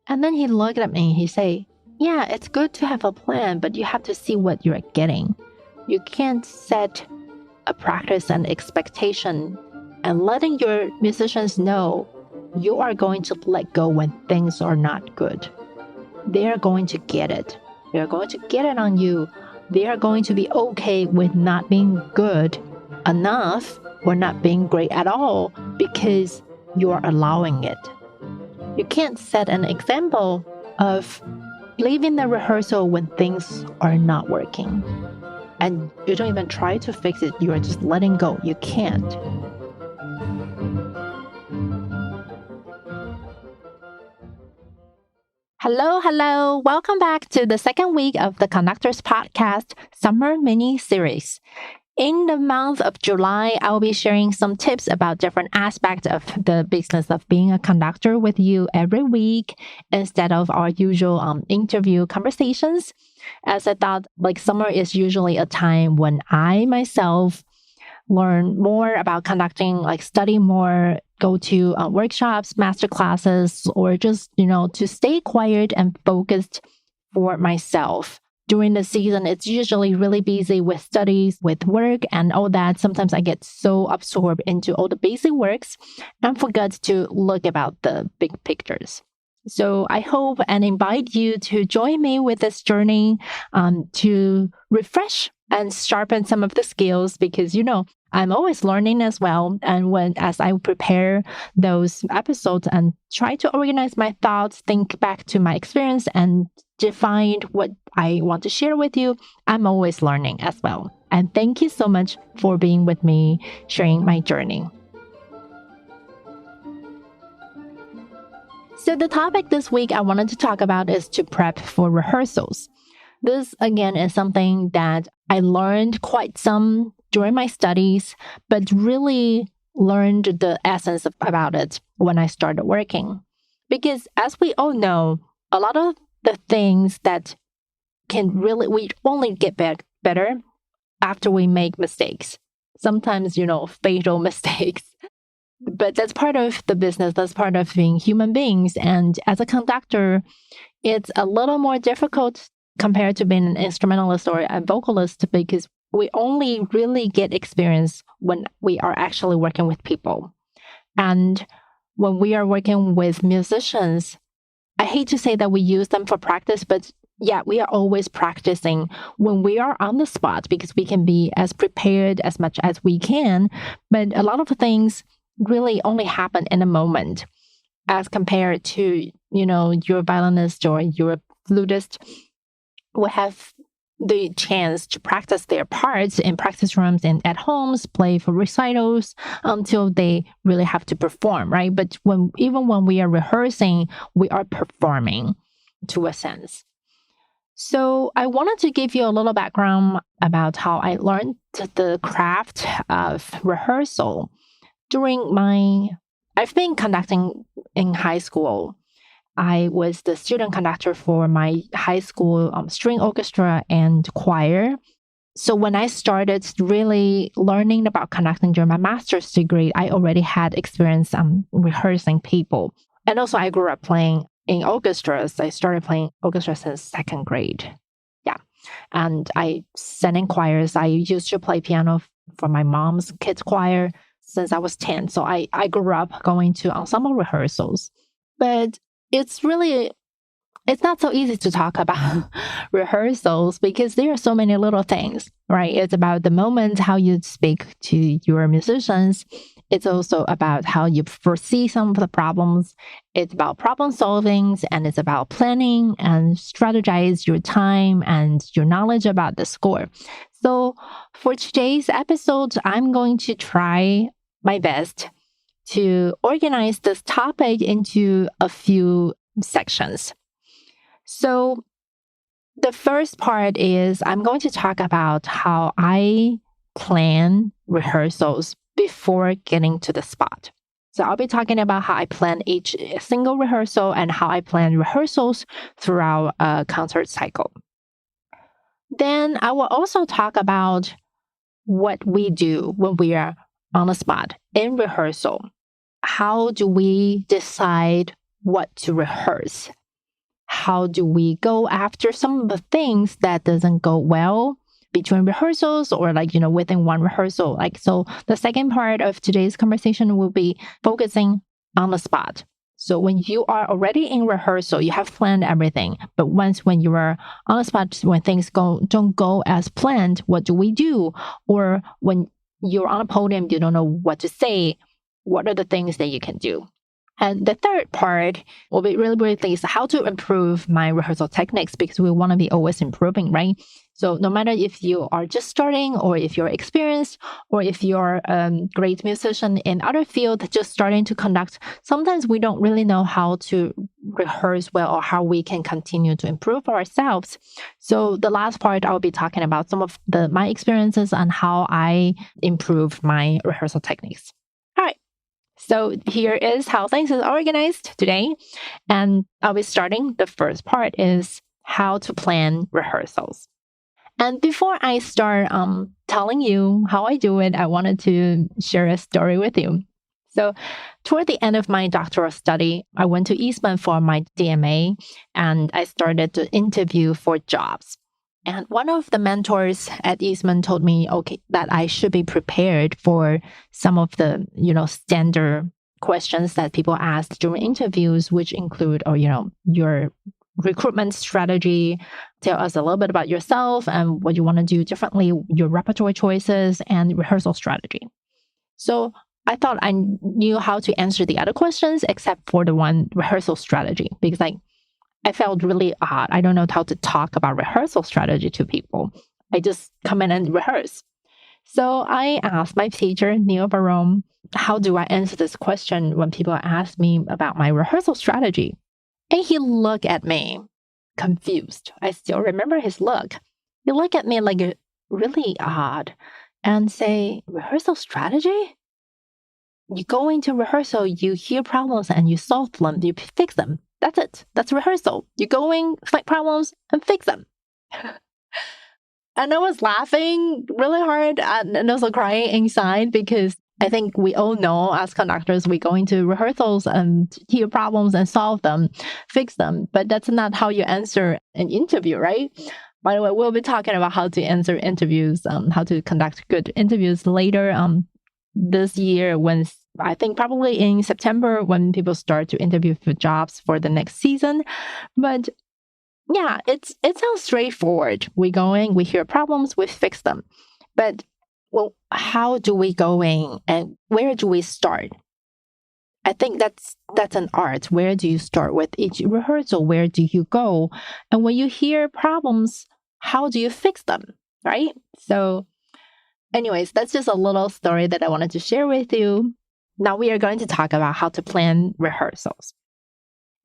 And then he looked at me, he said, yeah, it's good to have a plan, but you have to see what you're getting. You can't set a practice and expectation and letting your musicians know you are going to let go when things are not good. They are going to get it. They are going to get it on you. They are going to be okay with not being good enough or not being great at all because you are allowing it. You can't set an example of leaving the rehearsal when things are not working. And you don't even try to fix it. You are just letting go. You can't. Hello. Welcome back to the second week of the Conductor's podcast summer mini series. In the month of July, I will be sharing some tips about different aspects of the business of being a conductor with you every week instead of our usual interview conversations. As I thought, summer is usually a time when I myself learn more about conducting, study more, go to workshops, master classes, or just, to stay quiet and focused for myself. During the season, it's usually really busy with studies, with work, and all that. Sometimes I get so absorbed into all the basic works and forget to look about the big pictures. So I hope and invite you to join me with this journey to refresh and sharpen some of the skills because, I'm always learning as well. And as I prepare those episodes and try to organize my thoughts, think back to my experience and define what I want to share with you, I'm always learning as well. And thank you so much for being with me, sharing my journey. So the topic this week I wanted to talk about is to prep for rehearsals. This, again, is something that I learned quite some during my studies, but really learned the essence about it when I started working. Because as we all know, a lot of the things that we only get better after we make mistakes. Sometimes, fatal mistakes. But that's part of the business. That's part of being human beings. And as a conductor, it's a little more difficult compared to being an instrumentalist or a vocalist because we only really get experience when we are actually working with people. And when we are working with musicians, I hate to say that we use them for practice, but yeah, we are always practicing when we are on the spot because we can be as prepared as much as we can. But a lot of things really only happen in a moment as compared to, your violinist or your flutist will have the chance to practice their parts in practice rooms and at homes, play for recitals until they really have to perform, right? But even when we are rehearsing, we are performing to a sense. So I wanted to give you a little background about how I learned the craft of rehearsal. I've been conducting in high school. I was the student conductor for my high school string orchestra and choir. So when I started really learning about conducting during my master's degree, I already had experience rehearsing people. And also I grew up playing in orchestras. I started playing orchestras since second grade. Yeah. And I sang in choirs. I used to play piano for my mom's kids choir since I was 10. So I grew up going to ensemble rehearsals. But it's not so easy to talk about rehearsals because there are so many little things, right? It's about the moment, how you speak to your musicians. It's also about how you foresee some of the problems. It's about problem solving and it's about planning and strategize your time and your knowledge about the score. So for today's episode, I'm going to try my best to organize this topic into a few sections. So the first part is I'm going to talk about how I plan rehearsals before getting to the spot. So I'll be talking about how I plan each single rehearsal and how I plan rehearsals throughout a concert cycle. Then I will also talk about what we do when we are on the spot in rehearsal. How do we decide what to rehearse? how do we go after some of the things that doesn't go well between rehearsals or within one rehearsal. So the second part of today's conversation will be focusing on the spot. So when you are already in rehearsal, you have planned everything. But when you are on the spot, when things don't go as planned, what do we do? Or when you're on a podium, you don't know what to say, what are the things that you can do? And the third part will be really briefly is how to improve my rehearsal techniques, because we want to be always improving, right? So no matter if you are just starting or if you're experienced or if you're a great musician in other field just starting to conduct, sometimes we don't really know how to rehearse well or how we can continue to improve ourselves. So the last part, I'll be talking about some of my experiences and how I improve my rehearsal techniques. All right. So here is how things is organized today. And I'll be starting. The first part is how to plan rehearsals. And before I start telling you how I do it, I wanted to share a story with you. So toward the end of my doctoral study, I went to Eastman for my DMA and I started to interview for jobs. And one of the mentors at Eastman told me, that I should be prepared for some of the, standard questions that people ask during interviews, which include, your recruitment strategy, tell us a little bit about yourself and what you want to do differently, your repertoire choices, and rehearsal strategy. So I thought I knew how to answer the other questions except for the one rehearsal strategy, because I felt really odd. I don't know how to talk about rehearsal strategy to people. I just come in and rehearse. So I asked my teacher, Neil Barome, how do I answer this question when people ask me about my rehearsal strategy? And he looked at me confused. I still remember his look. He looked at me like really odd and say, rehearsal strategy? You go into rehearsal, you hear problems and you solve them, you fix them. That's it. That's rehearsal. You go in, find problems, and fix them. And I was laughing really hard and also crying inside, because I think we all know as conductors, we go into rehearsals and hear problems and solve them, fix them. But that's not how you answer an interview, right? By the way, we'll be talking about how to answer interviews, how to conduct good interviews later this year, when I think probably in September, when people start to interview for jobs for the next season. But yeah, it sounds straightforward. We go in, we hear problems, we fix them. But how do we go in and where do we start? I think that's an art. Where do you start with each rehearsal? Where do you go? And when you hear problems, how do you fix them? Right? So anyways, that's just a little story that I wanted to share with you. Now we are going to talk about how to plan rehearsals.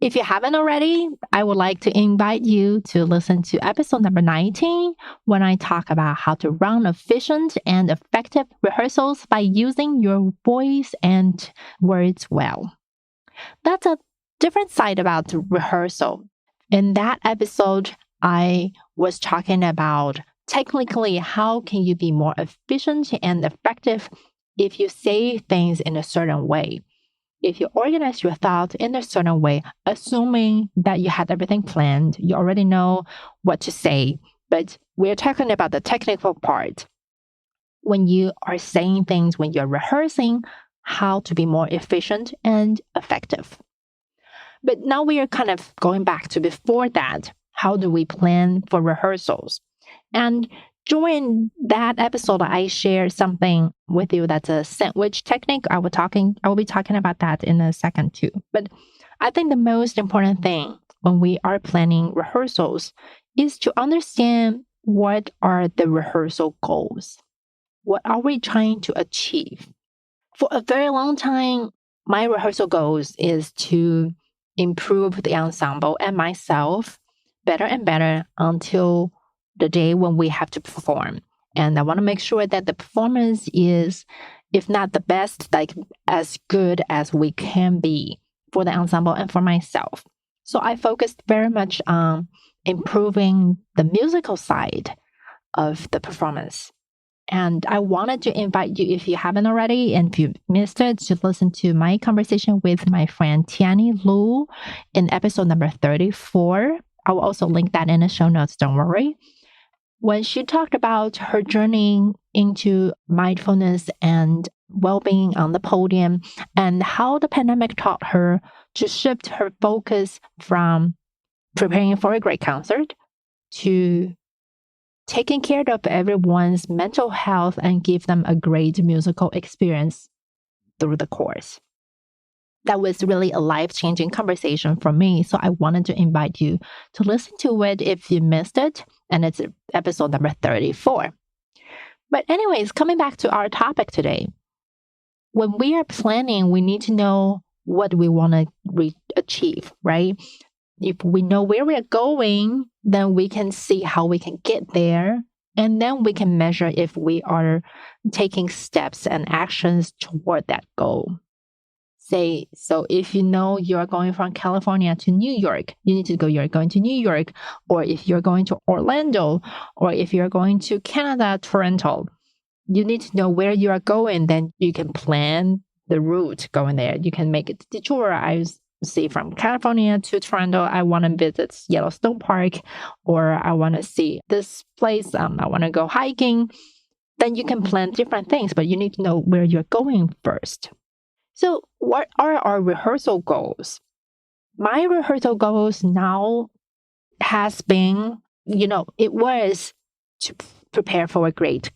If you haven't already, I would like to invite you to listen to episode number 19 when I talk about how to run efficient and effective rehearsals by using your voice and words well. That's a different side about rehearsal. In that episode, I was talking about technically how can you be more efficient and effective if you say things in a certain way. If you organize your thoughts in a certain way, assuming that you had everything planned, you already know what to say. But we're talking about the technical part. When you are saying things, when you're rehearsing, how to be more efficient and effective. But now we are kind of going back to before that. How do we plan for rehearsals? And during that episode, I shared something with you that's a sandwich technique. I will be talking about that in a second too. But I think the most important thing when we are planning rehearsals is to understand what are the rehearsal goals. What are we trying to achieve? For a very long time, my rehearsal goals is to improve the ensemble and myself better and better until the day when we have to perform. And I want to make sure that the performance is, if not the best, like as good as we can be for the ensemble and for myself. So I focused very much on improving the musical side of the performance. And I wanted to invite you, if you haven't already, and if you missed it, to listen to my conversation with my friend Tiani Lu in episode number 34. I will also link that in the show notes, don't worry. When she talked about her journey into mindfulness and well-being on the podium and how the pandemic taught her to shift her focus from preparing for a great concert to taking care of everyone's mental health and give them a great musical experience through the course. That was really a life-changing conversation for me. So I wanted to invite you to listen to it if you missed it. And it's episode number 34. But anyways, coming back to our topic today. When we are planning, we need to know what we want to achieve, right? If we know where we're going, then we can see how we can get there. And then we can measure if we are taking steps and actions toward that goal. So if you know you're going from California to New York, you need to go, you're going to New York. Or if you're going to Orlando, or if you're going to Canada, Toronto, you need to know where you are going. Then you can plan the route going there. You can make it detour. I see from California to Toronto, I want to visit Yellowstone Park, or I want to see this place. I want to go hiking. Then you can plan different things, but you need to know where you're going first. So what are our rehearsal goals? My rehearsal goals now has been, it was to prepare for a great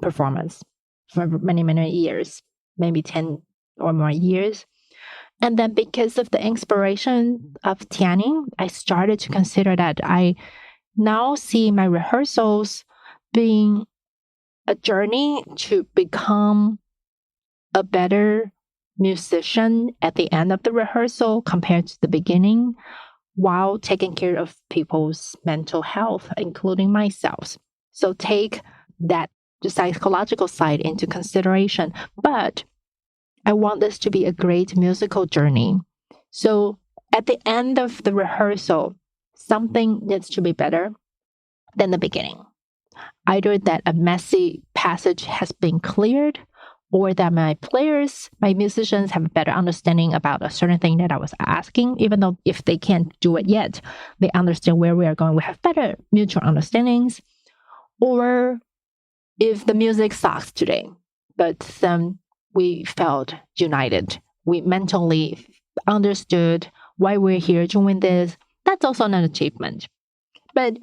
performance for many, many years, maybe 10 or more years. And then because of the inspiration of Tianning, I started to consider that I now see my rehearsals being a journey to become a better musician at the end of the rehearsal compared to the beginning, while taking care of people's mental health, including myself. So take that psychological side into consideration. But I want this to be a great musical journey. So at the end of the rehearsal, something needs to be better than the beginning. Either that a messy passage has been cleared, or that my musicians have a better understanding about a certain thing that I was asking, even though if they can't do it yet, they understand where we are going. We have better mutual understandings. Or if the music sucks today, but we felt united, we mentally understood why we're here doing this, that's also an achievement. But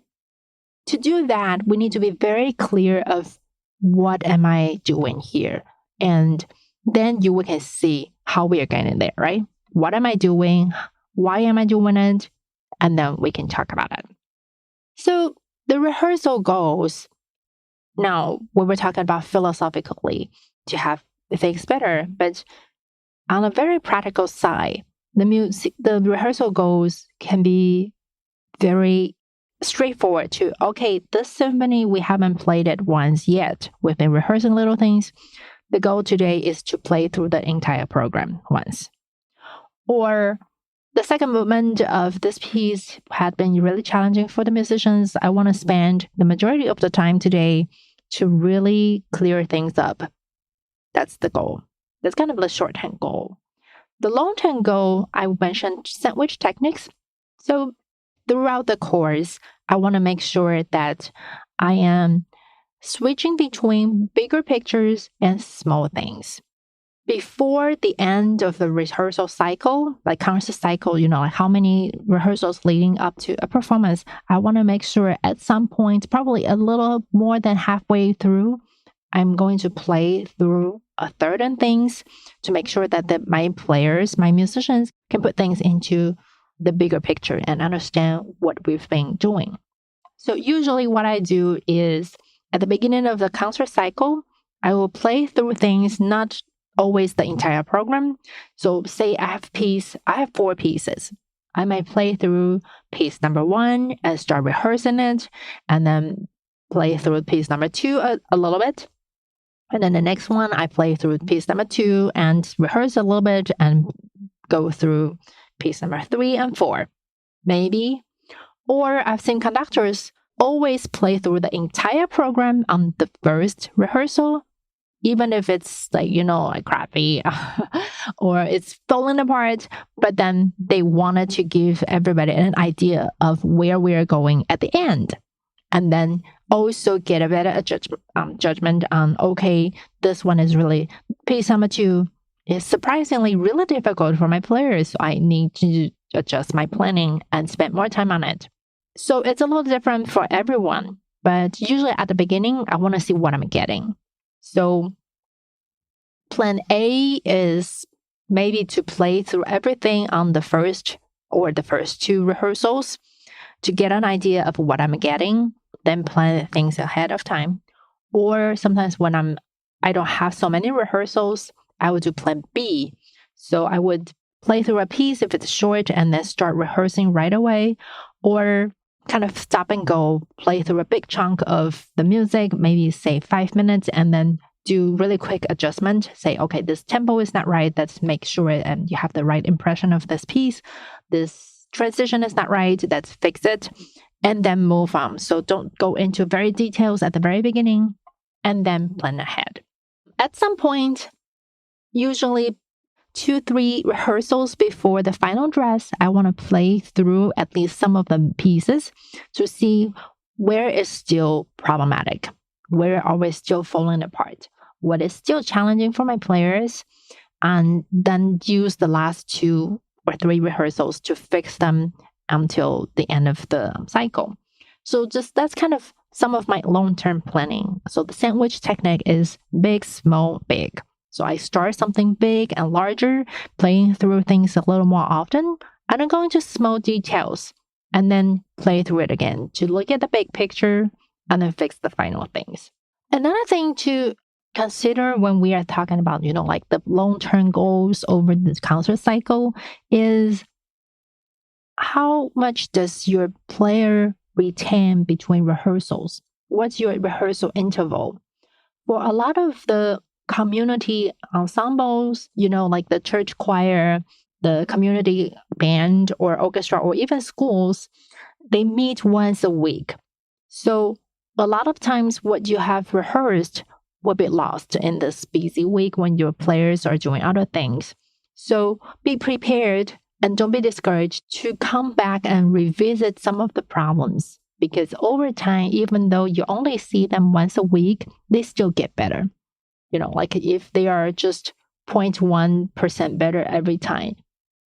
to do that, we need to be very clear of what am I doing here? And then you can see how we are getting there, right? What am I doing? Why am I doing it? And then we can talk about it. So the rehearsal goals, now we were talking about philosophically to have things better, but on a very practical side, the rehearsal goals can be very straightforward to, okay, this symphony, we haven't played it once yet. We've been rehearsing little things. The goal today is to play through the entire program once. Or the second movement of this piece had been really challenging for the musicians. I want to spend the majority of the time today to really clear things up. That's the goal. That's kind of the short-term goal. The long-term goal, I mentioned sandwich techniques. So throughout the course, I want to make sure that I am switching between bigger pictures and small things. Before the end of the rehearsal cycle, like concert cycle, like how many rehearsals leading up to a performance, I want to make sure at some point, probably a little more than halfway through, I'm going to play through a third and things to make sure that my players, my musicians can put things into the bigger picture and understand what we've been doing. So usually what I do is at the beginning of the concert cycle, I will play through things, not always the entire program. So say I have 4 pieces. I might play through piece number 1 and start rehearsing it, and then play through piece number 2 a little bit. And then the next one, I play through piece number 2 and rehearse a little bit and go through piece number 3 and 4, maybe. Or I've seen conductors always play through the entire program on the first rehearsal even if it's like, like crappy or it's falling apart, but then they wanted to give everybody an idea of where we are going at the end. And then also get a better judgment on, okay, this one is really, piece number 2 is surprisingly really difficult for my players. So I need to adjust my planning and spend more time on it. So it's a little different for everyone. But usually at the beginning, I want to see what I'm getting. So plan A is maybe to play through everything on the first 2 rehearsals to get an idea of what I'm getting, then plan things ahead of time. Or sometimes when I don't have so many rehearsals, I would do plan B. So I would play through a piece if it's short and then start rehearsing right away, or kind of stop and go, play through a big chunk of the music, maybe say 5 minutes, and then do really quick adjustment. Say, okay, this tempo is not right. Let's make sure you have the right impression of this piece. This transition is not right. Let's fix it, and then move on. So don't go into very details at the very beginning, and then plan ahead. At some point, usually 2-3 rehearsals before the final dress, I want to play through at least some of the pieces to see where is still problematic, where are we still falling apart, what is still challenging for my players, and then use the last 2 or 3 rehearsals to fix them until the end of the cycle. So that's kind of some of my long-term planning. So the sandwich technique is big, small, big. So I start something big and larger, playing through things a little more often, and then go into small details, and then play through it again to look at the big picture and then fix the final things. Another thing to consider when we are talking about, like the long-term goals over this concert cycle is how much does your player retain between rehearsals? What's your rehearsal interval? For a lot of the community ensembles, like the church choir, the community band or orchestra, or even schools, they meet once a week. So a lot of times what you have rehearsed will be lost in this busy week when your players are doing other things. So be prepared and don't be discouraged to come back and revisit some of the problems, because over time, even though you only see them once a week, they still get better. Like if they are just 0.1% better every time,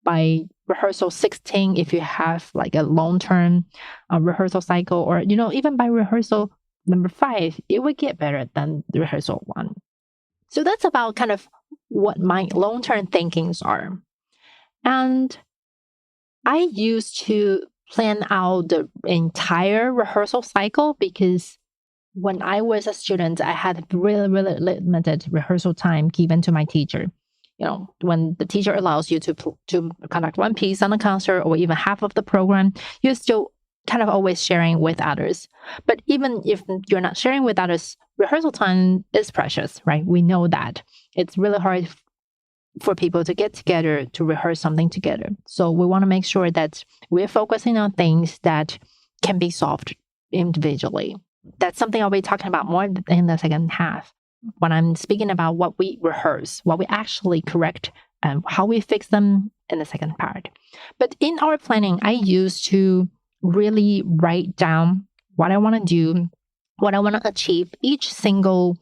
by rehearsal 16, if you have like a long-term rehearsal cycle, or, even by rehearsal number 5, it would get better than the rehearsal 1. So that's about kind of what my long-term thinkings are. And I used to plan out the entire rehearsal cycle because when I was a student, I had really, really limited rehearsal time given to my teacher. When the teacher allows you to conduct one piece on a concert or even half of the program, you're still kind of always sharing with others. But even if you're not sharing with others, rehearsal time is precious, right? We know that. It's really hard for people to get together to rehearse something together. So we want to make sure that we're focusing on things that can be solved individually. That's something I'll be talking about more in the second half when I'm speaking about what we rehearse, what we actually correct, and how we fix them in the second part. But in our planning, I used to really write down what I want to do, what I want to achieve each single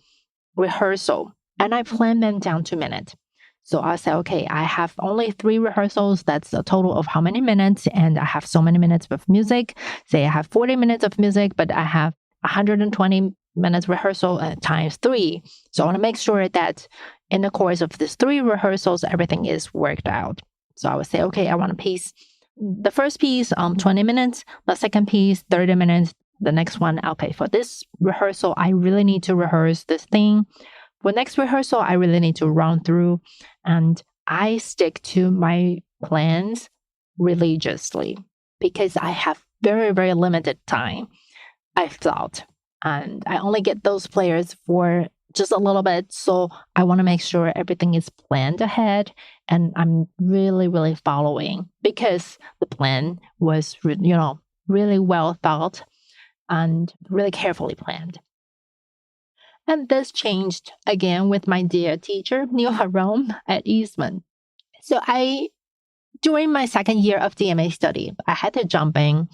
rehearsal, and I plan them down to minutes. So I say, okay, I have only 3 rehearsals. That's a total of how many minutes? And I have so many minutes of music. Say I have 40 minutes of music, but I have 120 minutes rehearsal times 3. So I want to make sure that in the course of these 3 rehearsals, everything is worked out. So I would say, okay, I want a piece. The first piece, 20 minutes. The second piece, 30 minutes. The next one, okay, for this rehearsal, I really need to rehearse this thing. For next rehearsal, I really need to run through, and I stick to my plans religiously because I have very, very limited time, I've thought, and I only get those players for just a little bit. So I want to make sure everything is planned ahead and I'm really, really following because the plan was, really well thought and really carefully planned. And this changed again with my dear teacher, Neil Harom at Eastman. So during my second year of DMA study, I had to jump in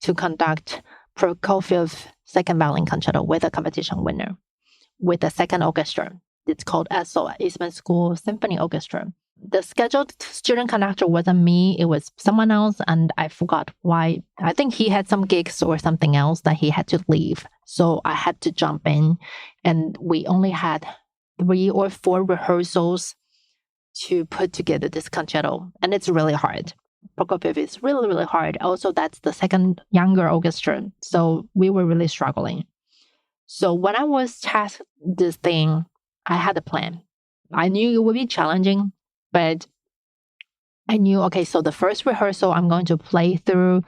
to conduct Prokofiev's second violin concerto with a competition winner with the second orchestra. It's called ESO, Eastman School Symphony Orchestra. The scheduled student conductor wasn't me, it was someone else, and I forgot why. I think he had some gigs or something else that he had to leave. So I had to jump in, and we only had 3 or 4 rehearsals to put together this concerto, and it's really hard. Prokofiev is really, really hard. Also, that's the second younger orchestra, so we were really struggling. So when I was tasked this thing, I had a plan. I knew it would be challenging, but I knew, okay, so the first rehearsal, I'm going to play through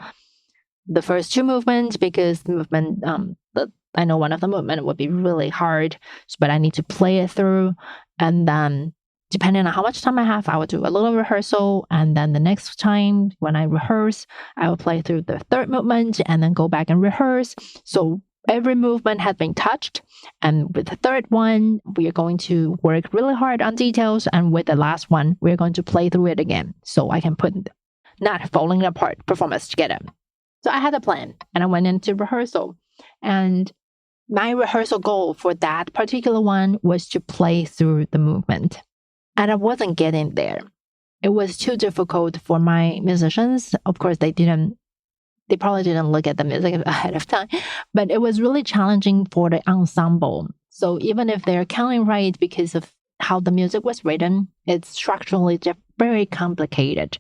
the first 2 movements because the movement, I know one of the movement would be really hard, but I need to play it through. And then depending on how much time I have, I will do a little rehearsal. And then the next time when I rehearse, I will play through the third movement and then go back and rehearse. So every movement had been touched. And with the third one, we are going to work really hard on details. And with the last one, we're going to play through it again. So I can put not falling apart performance together. So I had a plan and I went into rehearsal. And my rehearsal goal for that particular one was to play through the movement. And I wasn't getting there. It was too difficult for my musicians. Of course, they probably didn't look at the music ahead of time, but it was really challenging for the ensemble. So even if they're counting right because of how the music was written, it's structurally very complicated.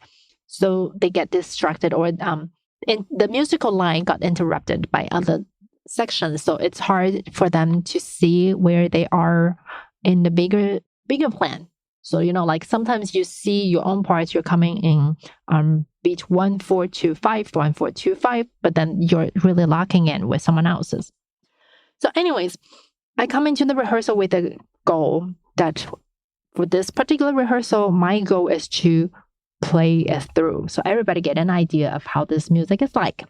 So they get distracted or the musical line got interrupted by other sections. So it's hard for them to see where they are in the bigger plan. So, like sometimes you see your own parts, you're coming in beat 1, 4, 2, 5, 1, 4, 2, 5, but then you're really locking in with someone else's. So anyways, I come into the rehearsal with a goal that for this particular rehearsal, my goal is to play it through. So everybody get an idea of how this music is like.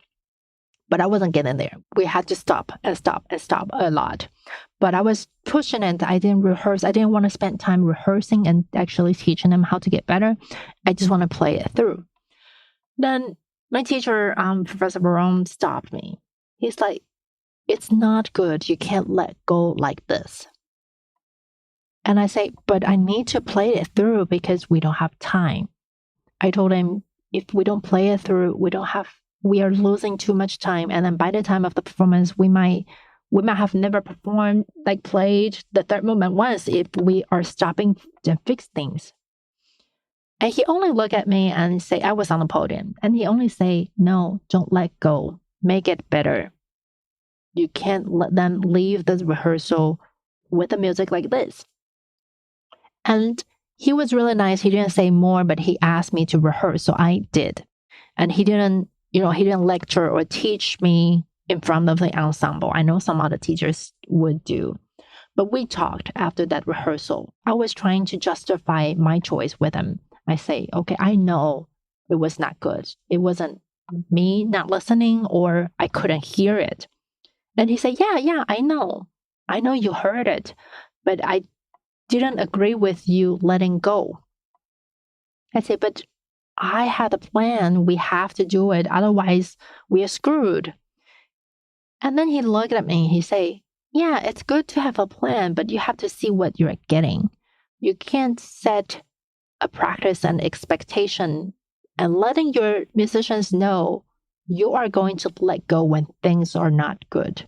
But I wasn't getting there. We had to stop a lot. But I was pushing it. I didn't rehearse. I didn't want to spend time rehearsing and actually teaching them how to get better. I just want to play it through. Then my teacher, Professor Barone, stopped me. He's like, it's not good. You can't let go like this. And I say, but I need to play it through because we don't have time. I told him, if we don't play it through, we are losing too much time. And then by the time of the performance, we might have never performed, played the third movement once if we are stopping to fix things. And he only looked at me and say, I was on the podium. And he only say, no, don't let go. Make it better. You can't let them leave the rehearsal with the music like this. And he was really nice. He didn't say more, but he asked me to rehearse. So I did. And he didn't lecture or teach me in front of the ensemble. I know some other teachers would do. But we talked after that rehearsal. I was trying to justify my choice with him. I say, okay, I know it was not good. It wasn't me not listening or I couldn't hear it. And he said, yeah, I know. I know you heard it, but I didn't agree with you letting go. I say, but I had a plan. We have to do it. Otherwise, we are screwed. And then he looked at me. He said, yeah, it's good to have a plan, but you have to see what you're getting. You can't set a practice and expectation and letting your musicians know you are going to let go when things are not good.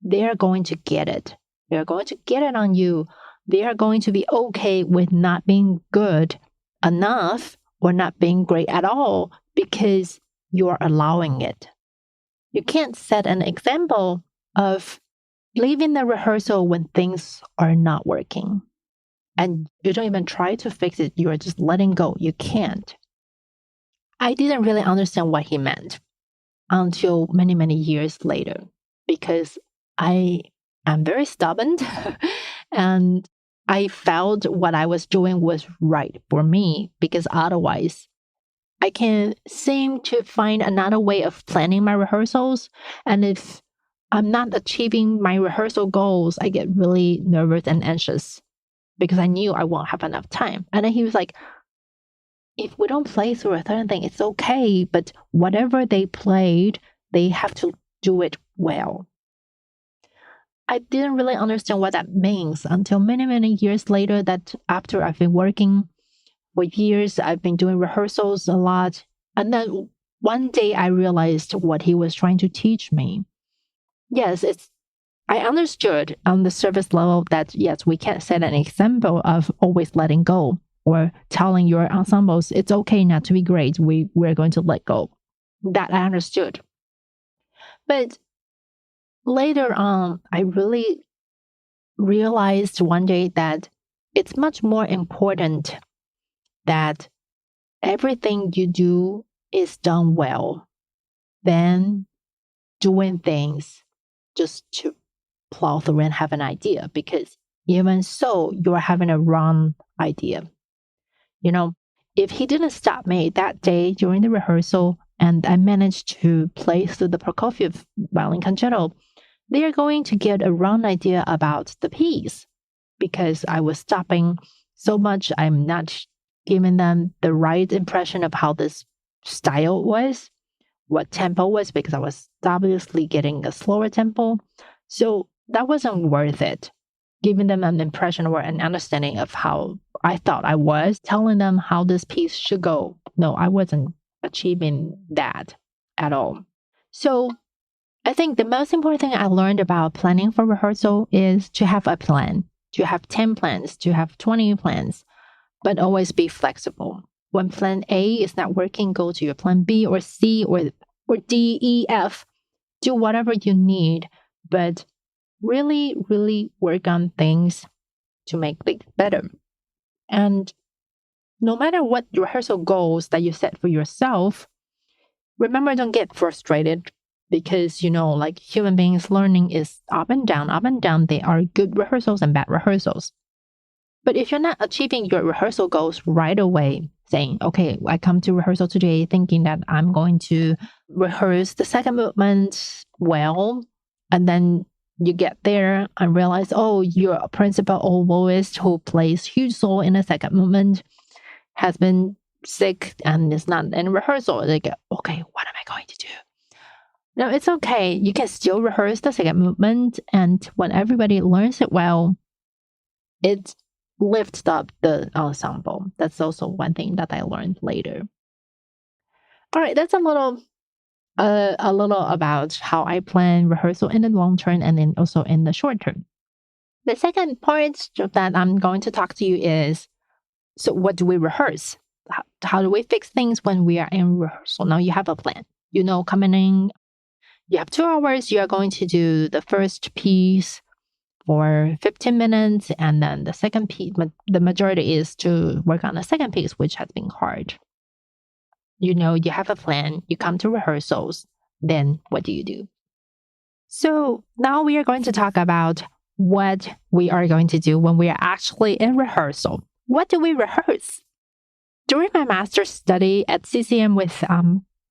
They are going to get it. They are going to get it on you. They are going to be okay with not being good enough or not being great at all because you're allowing it. You can't set an example of leaving the rehearsal when things are not working. And you don't even try to fix it. You are just letting go. You can't. I didn't really understand what he meant until many, many years later because I am very stubborn and I felt what I was doing was right for me because otherwise I can seem to find another way of planning my rehearsals. And if I'm not achieving my rehearsal goals, I get really nervous and anxious because I knew I won't have enough time. And then he was like, if we don't play through a certain thing, it's okay. But whatever they played, they have to do it well. I didn't really understand what that means until many, many years later, that after I've been working for years, I've been doing rehearsals a lot. And then one day I realized what he was trying to teach me. Yes, I understood on the surface level that yes, we can't set an example of always letting go or telling your ensembles it's okay not to be great. We're going to let go. That I understood. But later on, I really realized one day that it's much more important that everything you do is done well than doing things just to plow through and have an idea, because even so, you're having a wrong idea. You know, if he didn't stop me that day during the rehearsal and I managed to play through the Prokofiev violin concerto, they are going to get a wrong idea about the piece because I was stopping so much. I'm not giving them the right impression of how this style was, what tempo was, because I was obviously getting a slower tempo. So that wasn't worth it. Giving them an impression or an understanding of how I thought I was, telling them how this piece should go. No, I wasn't achieving that at all. So I think the most important thing I learned about planning for rehearsal is to have a plan, to have 10 plans, to have 20 plans, but always be flexible. When plan A is not working, go to your plan B or C or D, E, F. Do whatever you need, but really, really work on things to make things better. And no matter what rehearsal goals that you set for yourself, remember, don't get frustrated because, like human beings, learning is up and down, up and down. There are good rehearsals and bad rehearsals. But if you're not achieving your rehearsal goals right away, saying, okay, I come to rehearsal today thinking that I'm going to rehearse the second movement well, and then you get there and realize, oh, your principal oboist who plays huge solo in the second movement has been sick and is not in rehearsal. They go, okay, what am I going to do? No, it's okay. You can still rehearse the second movement, and when everybody learns it well, it lifts up the ensemble. That's also one thing that I learned later. All right, that's a little about how I plan rehearsal in the long term and then also in the short term. The second part that I'm going to talk to you is, so what do we rehearse? How do we fix things when we are in rehearsal? Now you have a plan. Coming in, you have 2 hours. You are going to do the first piece for 15 minutes. And then the second piece, the majority is to work on the second piece, which has been hard. You have a plan. You come to rehearsals. Then what do you do? So now we are going to talk about what we are going to do when we are actually in rehearsal. What do we rehearse? During my master's study at CCM with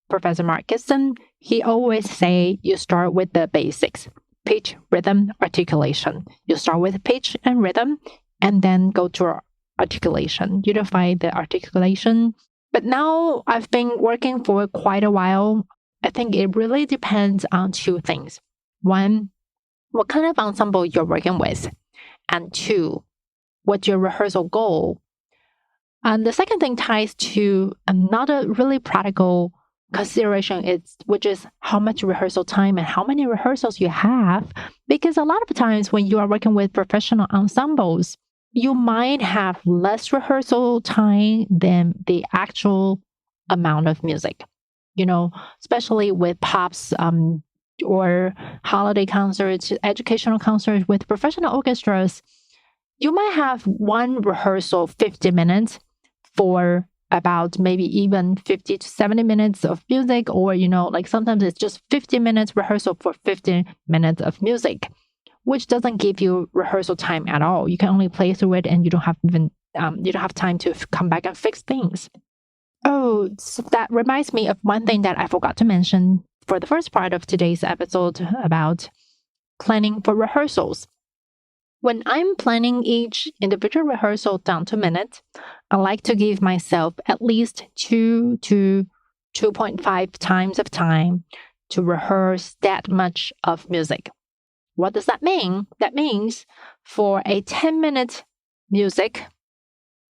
Professor Mark Gisson, he always say you start with the basics: pitch, rhythm, articulation. You start with pitch and rhythm, and then go to articulation. Unify the articulation. But now I've been working for quite a while. I think it really depends on 2 things. 1, what kind of ensemble you're working with, and 2, what's your rehearsal goal. And the second thing ties to another really practical consideration, which is how much rehearsal time and how many rehearsals you have. Because a lot of times when you are working with professional ensembles, you might have less rehearsal time than the actual amount of music. Especially with pops or holiday concerts, educational concerts with professional orchestras, you might have one rehearsal 50 minutes for about maybe even 50 to 70 minutes of music, or sometimes it's just 50 minutes rehearsal for 15 minutes of music, which doesn't give you rehearsal time at all. You can only play through it, and you don't have time to come back and fix things. Oh, so that reminds me of one thing that I forgot to mention for the first part of today's episode about planning for rehearsals. When I'm planning each individual rehearsal down to minutes, I like to give myself at least 2 to 2.5 times of time to rehearse that much of music. What does that mean? That means for a 10-minute music,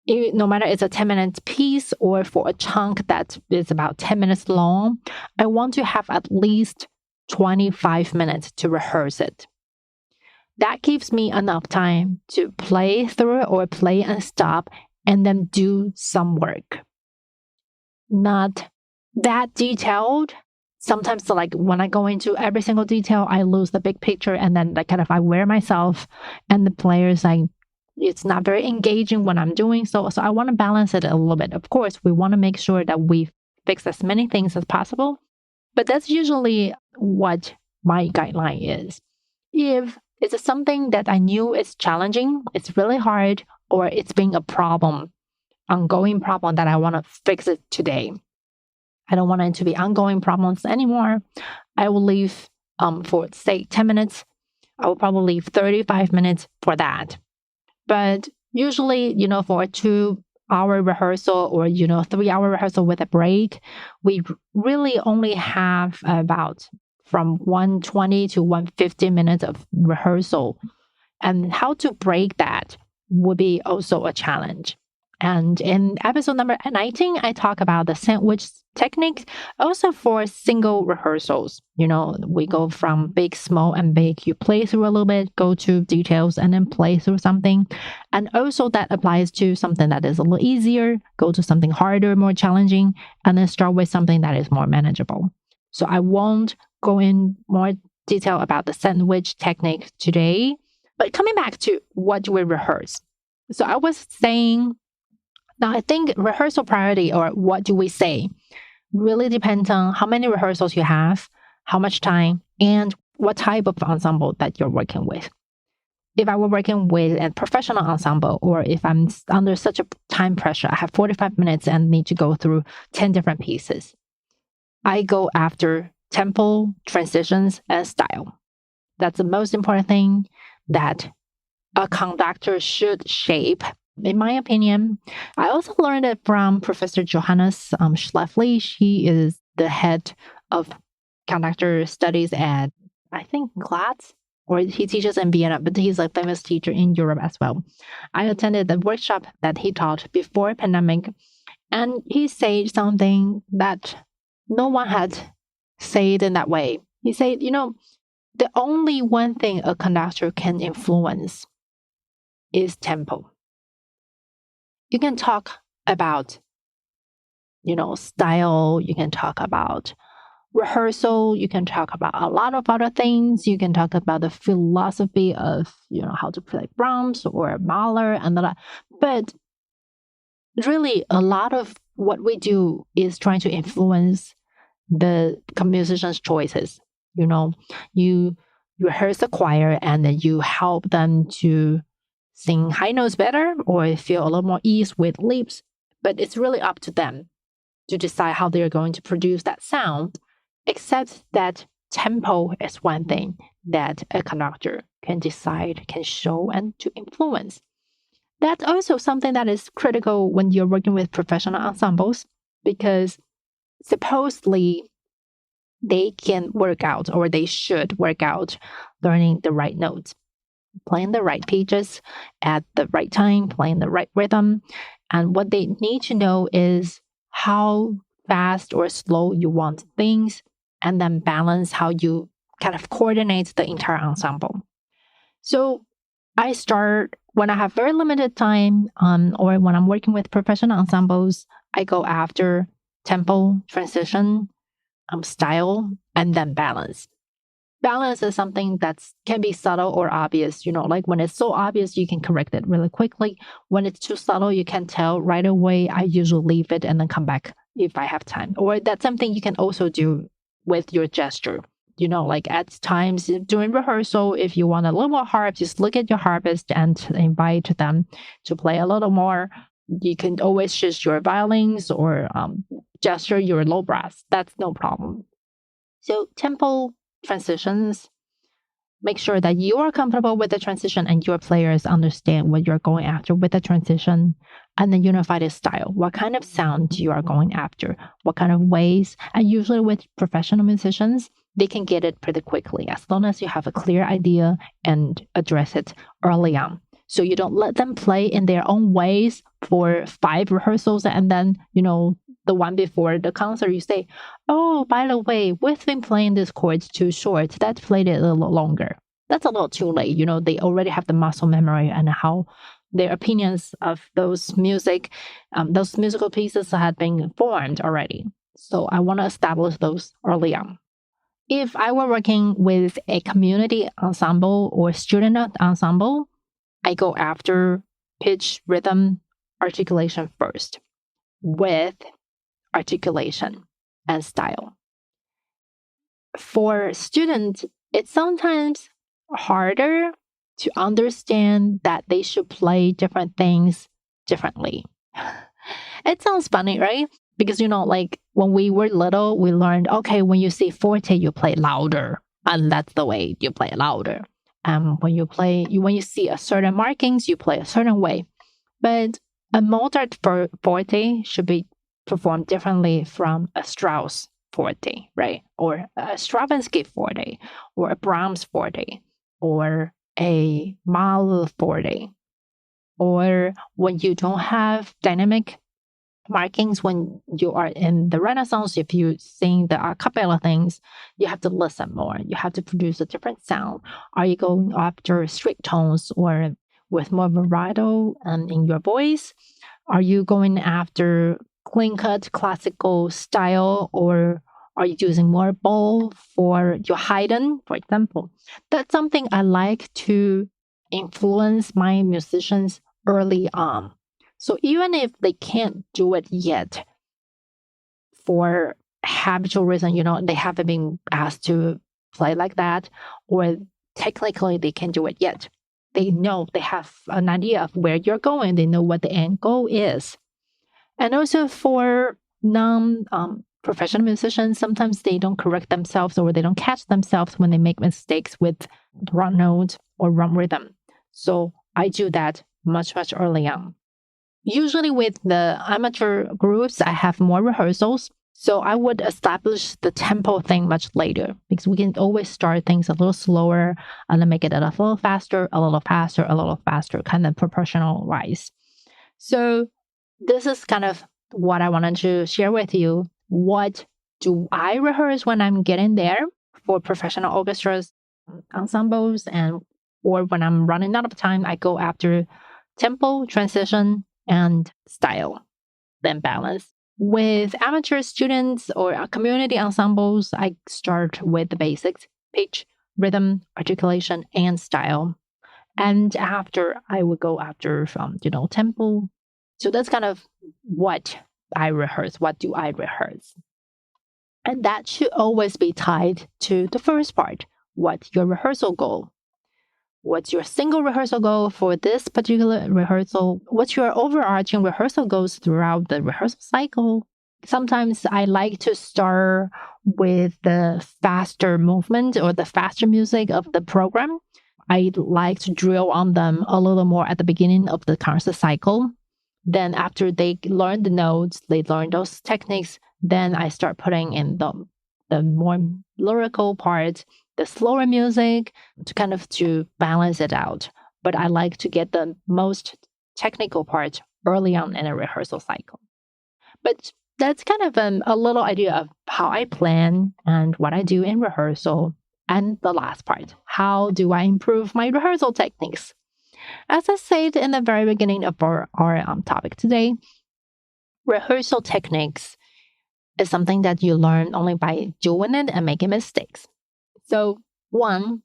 no matter it's a 10-minute piece or for a chunk that is about 10 minutes long, I want to have at least 25 minutes to rehearse it. That gives me enough time to play through or play and stop and then do some work. Not that detailed. Sometimes like when I go into every single detail, I lose the big picture and then like kind of I wear myself and the players like it's not very engaging when I'm doing so. So I want to balance it a little bit. Of course, we want to make sure that we fix as many things as possible, but that's usually what my guideline is. If it's something that I knew is challenging, it's really hard, or it's being a problem, ongoing problem that I want to fix it today. I don't want it to be ongoing problems anymore. I will leave for say 10 minutes. I will probably leave 35 minutes for that. But usually, for a 2-hour rehearsal or, 3-hour rehearsal with a break, we really only have about from 120 to 150 minutes of rehearsal. And how to break that would be also a challenge. And in episode number 19, I talk about the sandwich technique, also for single rehearsals. We go from big, small, and big. You play through a little bit, go to details, and then play through something. And also that applies to something that is a little easier, go to something harder, more challenging, and then start with something that is more manageable. So I won't go in more detail about the sandwich technique today. But coming back to what do we rehearse? So I was saying, now I think rehearsal priority or what do we say really depends on how many rehearsals you have, how much time, and what type of ensemble that you're working with. If I were working with a professional ensemble, or if I'm under such a time pressure, I have 45 minutes and need to go through 10 different pieces, I go after tempo, transitions, and style. That's the most important thing that a conductor should shape, in my opinion. I also learned it from Professor Johannes Schleffly. She is the head of conductor studies at, I think, Glatz, or he teaches in Vienna, but he's a famous teacher in Europe as well. I attended the workshop that he taught before pandemic, and he said something that no one had said in that way. He said, the only one thing a conductor can influence is tempo. You can talk about, style. You can talk about rehearsal. You can talk about a lot of other things. You can talk about the philosophy of, how to play Brahms or Mahler and that. But really, a lot of what we do is trying to influence the musician's choices. You rehearse the choir and then you help them to sing high notes better or feel a little more ease with leaps. But it's really up to them to decide how they're going to produce that sound, except that tempo is one thing that a conductor can decide, can show, and to influence. That's also something that is critical when you're working with professional ensembles, because supposedly they can work out, or they should work out, learning the right notes, playing the right pitches at the right time, playing the right rhythm. And what they need to know is how fast or slow you want things, and then balance how you kind of coordinate the entire ensemble. So I start when I have very limited time, or when I'm working with professional ensembles, I go after tempo, transition, style, and then balance. Balance is something that can be subtle or obvious. Like when it's so obvious, you can correct it really quickly. When it's too subtle, you can tell right away. I usually leave it and then come back if I have time. Or that's something you can also do with your gesture. Like at times during rehearsal, if you want a little more harp, just look at your harpist and invite them to play a little more. You can always shift your violins or gesture your low brass. That's no problem. So tempo, transitions, make sure that you are comfortable with the transition and your players understand what you're going after with the transition, and then unify the style. What kind of sound you are going after, what kind of ways. And usually with professional musicians, they can get it pretty quickly as long as you have a clear idea and address it early on. So you don't let them play in their own ways for 5 rehearsals, and then, the one before the concert, you say, oh, by the way, we've been playing this chord too short. Let's play it a little longer. That's a little too late. They already have the muscle memory and how their opinions of those musical pieces had been formed already. So I want to establish those early on. If I were working with a community ensemble or student ensemble, I go after pitch, rhythm, articulation first, with articulation and style. For students, it's sometimes harder to understand that they should play different things differently. It sounds funny, right? Because, like when we were little, we learned, okay, when you see forte, you play louder. And that's the way you play louder. When you see a certain markings, you play a certain way. But a Mozart forte should be performed differently from a Strauss forte, right? Or a Stravinsky forte, or a Brahms forte, or a Mahler forte. Or when you don't have dynamic markings, when you are in the Renaissance, if you sing the a cappella things, you have to listen more. You have to produce a different sound. Are you going after straight tones or with more vibrato in your voice? Are you going after clean cut classical style, or are you using more bowl for your Haydn, for example? That's something I like to influence my musicians early on. So even if they can't do it yet for habitual reason, they haven't been asked to play like that, or technically they can't do it yet. They know, they have an idea of where you're going. They know what the end goal is. And also for non-professional musicians, sometimes they don't correct themselves or they don't catch themselves when they make mistakes with wrong notes or wrong rhythm. So I do that much, much early on. Usually with the amateur groups, I have more rehearsals. So I would establish the tempo thing much later, because we can always start things a little slower and then make it a little faster, a little faster, a little faster, kind of proportional wise. So this is kind of what I wanted to share with you. What do I rehearse when I'm getting there for professional orchestras, ensembles, or when I'm running out of time, I go after tempo, transition, and style, then balance. With amateur students or community ensembles, I start with the basics: pitch, rhythm, articulation, and style. And after, I would go after from, tempo. So that's kind of what I rehearse. What do I rehearse? And that should always be tied to the first part. What's your rehearsal goal? What's your single rehearsal goal for this particular rehearsal? What's your overarching rehearsal goals throughout the rehearsal cycle? Sometimes I like to start with the faster movement or the faster music of the program. I like to drill on them a little more at the beginning of the concert cycle. Then after they learn the notes, they learn those techniques, then I start putting in the more lyrical part, the slower music, to balance it out. But I like to get the most technical part early on in a rehearsal cycle. But that's kind of a little idea of how I plan and what I do in rehearsal. And the last part, how do I improve my rehearsal techniques? As I said in the very beginning of our topic today, rehearsal techniques is something that you learn only by doing it and making mistakes. So one,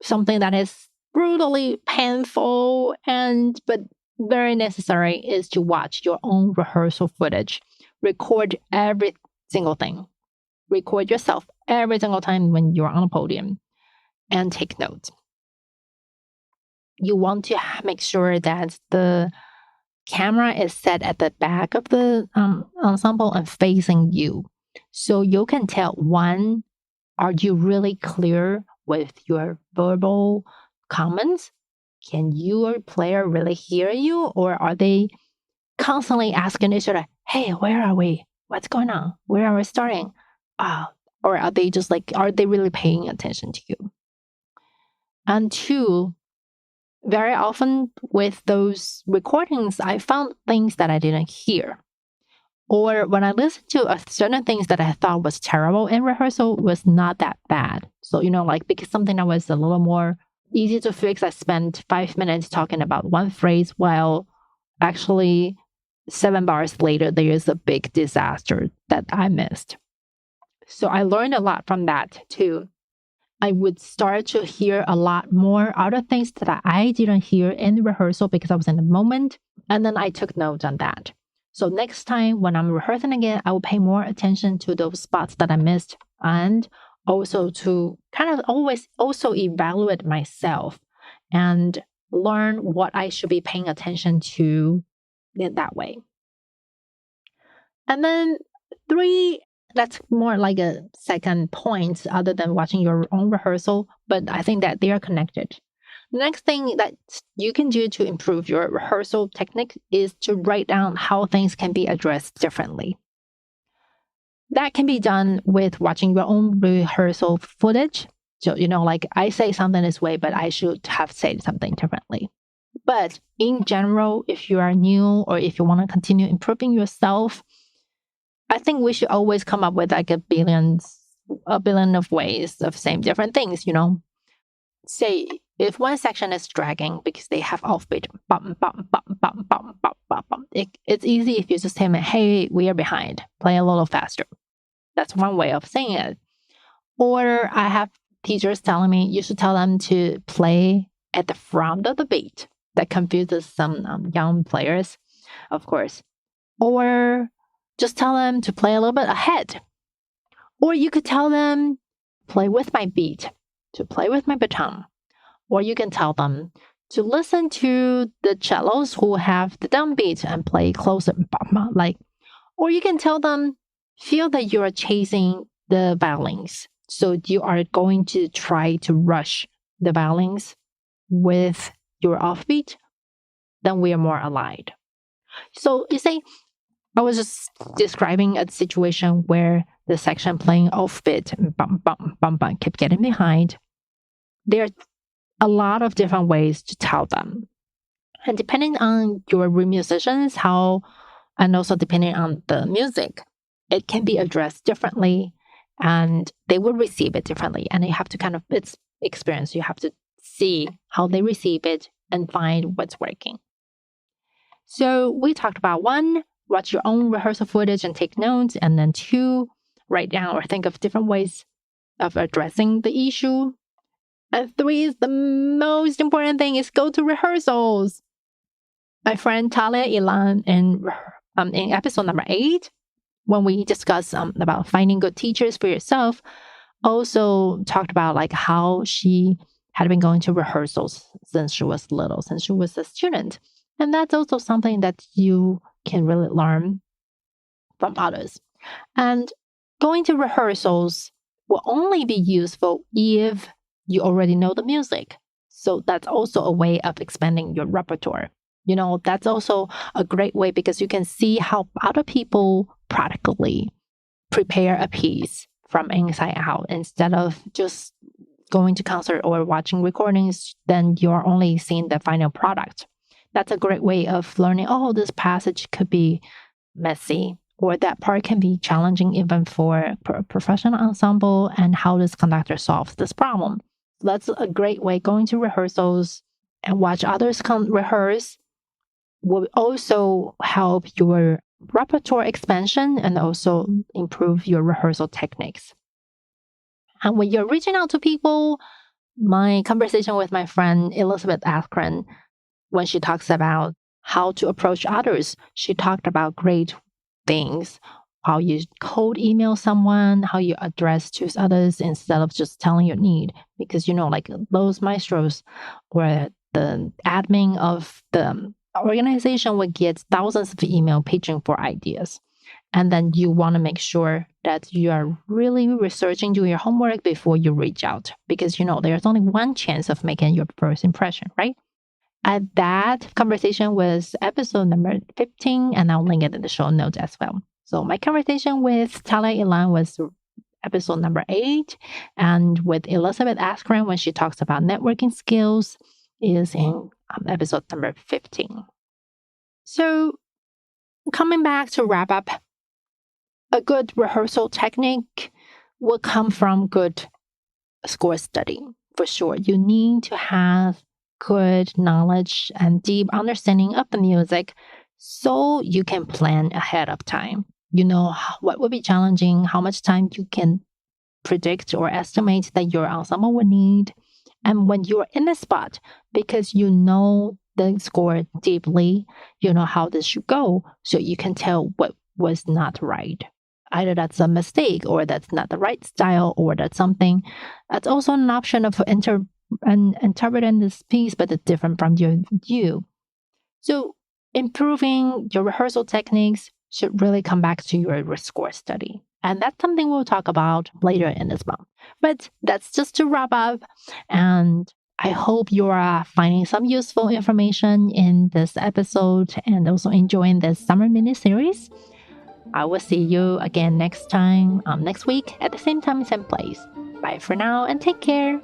something that is brutally painful but very necessary is to watch your own rehearsal footage. Record every single thing. Record yourself every single time when you're on a podium and take notes. You want to make sure that the camera is set at the back of the ensemble and facing you. So you can tell, one, are you really clear with your verbal comments? Can your player really hear you? Or are they constantly asking each other, hey, where are we? What's going on? Where are we starting? Or are they just like, are they really paying attention to you? And two, very often with those recordings, I found things that I didn't hear. Or when I listened to certain things that I thought was terrible in rehearsal was not that bad. So, like because something that was a little more easy to fix, I spent 5 minutes talking about one phrase while actually 7 bars later, there is a big disaster that I missed. So I learned a lot from that too. I would start to hear a lot more other things that I didn't hear in the rehearsal because I was in the moment. And then I took notes on that. So next time when I'm rehearsing again, I will pay more attention to those spots that I missed and also to kind of always also evaluate myself and learn what I should be paying attention to in that way. And then 3, that's more like a second point other than watching your own rehearsal, but I think that they are connected. The next thing that you can do to improve your rehearsal technique is to write down how things can be addressed differently. That can be done with watching your own rehearsal footage. So, like I say something this way, but I should have said something differently. But in general, if you are new or if you want to continue improving yourself, I think we should always come up with like a billion of ways of saying different things, Say if one section is dragging because they have offbeat, bum, bum, bum, bum, bum, bum, bum, bum. It's easy if you just tell me, hey, we are behind, play a little faster. That's one way of saying it. Or I have teachers telling me you should tell them to play at the front of the beat. That confuses some young players, of course. Or just tell them to play a little bit ahead. Or you could tell them, play with my beat, to play with my baton. Or you can tell them to listen to the cellos who have the downbeat and play closer. Or you can tell them, feel that you are chasing the violins. So you are going to try to rush the violins with your offbeat. Then we are more aligned. So you say, I was just describing a situation where the section playing offbeat, bum, bum, bum, bum, kept getting behind. There are a lot of different ways to tell them. And depending on your musicians, and also depending on the music, it can be addressed differently and they will receive it differently. And you have to it's experience. You have to see how they receive it and find what's working. So we talked about 1, watch your own rehearsal footage and take notes. And then 2, write down or think of different ways of addressing the issue. And 3 is the most important thing is go to rehearsals. My friend Talia Ilan in episode number 8, when we discussed about finding good teachers for yourself, also talked about like how she had been going to rehearsals since she was little, since she was a student. And that's also something that you can really learn from others. And going to rehearsals will only be useful if you already know the music. So that's also a way of expanding your repertoire. That's also a great way because you can see how other people practically prepare a piece from inside out instead of just going to concert or watching recordings, then you're only seeing the final product. That's a great way of learning, this passage could be messy or that part can be challenging even for a professional ensemble and how this conductor solves this problem. That's a great way. Going to rehearsals and watch others rehearse will also help your repertoire expansion and also improve your rehearsal techniques. And when you're reaching out to people, my conversation with my friend Elizabeth Askren, when she talks about how to approach others, she talked about great things, how you cold email someone, how you address to others instead of just telling your need. Because, like those maestros or the admin of the organization would get thousands of email pitching for ideas. And then you want to make sure that you are really researching, doing your homework before you reach out, because there's only one chance of making your first impression, right? And that conversation was episode number 15, and I'll link it in the show notes as well. So my conversation with Talia Ilan was episode number 8, and with Elizabeth Askren when she talks about networking skills is in episode number 15. So coming back to wrap up, a good rehearsal technique will come from good score study. For sure, you need to have good knowledge and deep understanding of the music so you can plan ahead of time. You know what will be challenging, how much time you can predict or estimate that your ensemble will need. And when you're in the spot, because you know the score deeply, you know how this should go, so you can tell what was not right. Either that's a mistake, or that's not the right style, or that's something that's also an option of interpreting this piece, but it's different from your view. So improving your rehearsal techniques should really come back to your score study. And that's something we'll talk about later in this month. But that's just to wrap up. And I hope you are finding some useful information in this episode and also enjoying this summer mini series. I will see you again next week at the same time, same place. Bye for now and take care.